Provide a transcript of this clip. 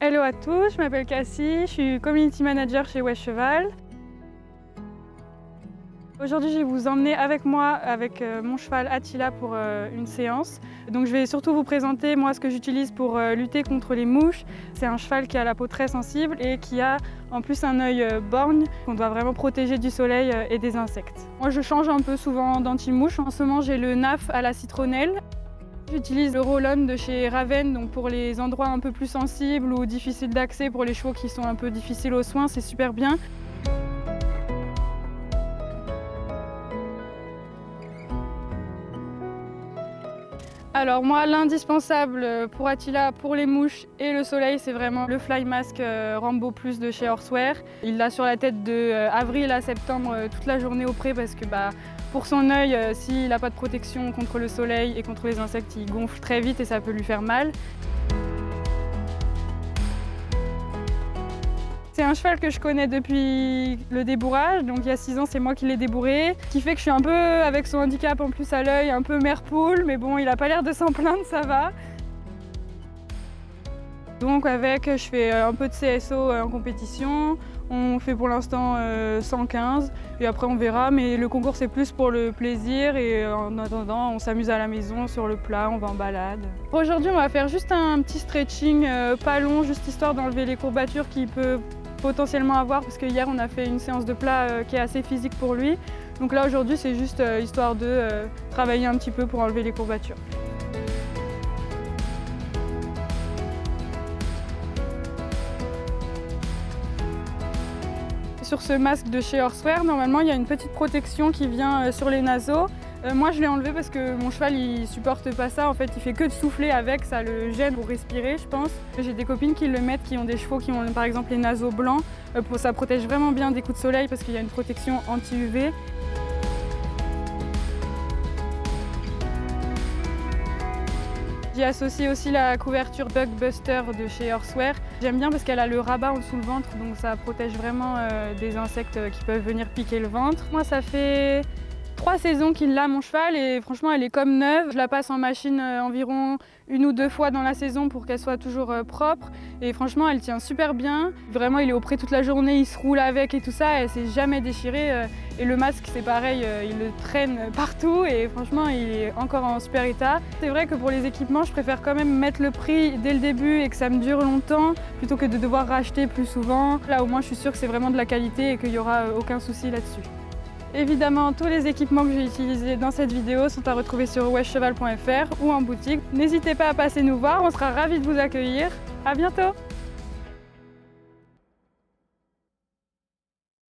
Hello à tous, je m'appelle Cassie, je suis Community Manager chez West Cheval. Aujourd'hui, je vais vous emmener avec moi, avec mon cheval Attila pour une séance. Donc je vais surtout vous présenter moi ce que j'utilise pour lutter contre les mouches. C'est un cheval qui a la peau très sensible et qui a en plus un œil borgne qu'on doit vraiment protéger du soleil et des insectes. Moi je change un peu souvent d'anti-mouche. En ce moment j'ai le NAF à la citronnelle. J'utilise le Roll-On de chez Raven, donc pour les endroits un peu plus sensibles ou difficiles d'accès, pour les chevaux qui sont un peu difficiles aux soins, c'est super bien. Alors moi, l'indispensable pour Attila, pour les mouches et le soleil, c'est vraiment le Fly Mask Rambo Plus de chez Horsewear. Il l'a sur la tête de avril à septembre toute la journée au pré parce que pour son œil, s'il n'a pas de protection contre le soleil et contre les insectes, il gonfle très vite et ça peut lui faire mal. C'est un cheval que je connais depuis le débourrage, donc il y a 6 ans c'est moi qui l'ai débourré, ce qui fait que je suis un peu avec son handicap en plus à l'œil, un peu mère poule, mais bon il n'a pas l'air de s'en plaindre, ça va. Donc avec, je fais un peu de CSO en compétition, on fait pour l'instant 115 et après on verra, mais le concours c'est plus pour le plaisir et en attendant on s'amuse à la maison sur le plat, on va en balade. Aujourd'hui on va faire juste un petit stretching pas long, juste histoire d'enlever les courbatures qu'il peut potentiellement avoir parce que hier on a fait une séance de plat qui est assez physique pour lui. Donc là aujourd'hui c'est juste histoire de travailler un petit peu pour enlever les courbatures. Sur ce masque de chez Horsewear, normalement il y a une petite protection qui vient sur les naseaux. Moi je l'ai enlevé parce que mon cheval il supporte pas ça, en fait il fait que de souffler avec, ça le gêne pour respirer je pense. J'ai des copines qui le mettent, qui ont des chevaux qui ont par exemple les naseaux blancs, ça protège vraiment bien des coups de soleil parce qu'il y a une protection anti-UV. J'y associe aussi la couverture Bug Buster de chez Horsewear. J'aime bien parce qu'elle a le rabat en dessous le ventre, donc ça protège vraiment des insectes qui peuvent venir piquer le ventre. Moi ça fait 3 saisons qu'il l'a mon cheval et franchement elle est comme neuve. Je la passe en machine environ 1 ou 2 fois dans la saison pour qu'elle soit toujours propre et franchement elle tient super bien. Vraiment il est au pré toute la journée, il se roule avec et tout ça, elle s'est jamais déchirée et le masque c'est pareil, il le traîne partout et franchement il est encore en super état. C'est vrai que pour les équipements je préfère quand même mettre le prix dès le début et que ça me dure longtemps plutôt que de devoir racheter plus souvent. Là au moins je suis sûre que c'est vraiment de la qualité et qu'il n'y aura aucun souci là-dessus. Évidemment, tous les équipements que j'ai utilisés dans cette vidéo sont à retrouver sur westcheval.fr ou en boutique. N'hésitez pas à passer nous voir, on sera ravis de vous accueillir. À bientôt!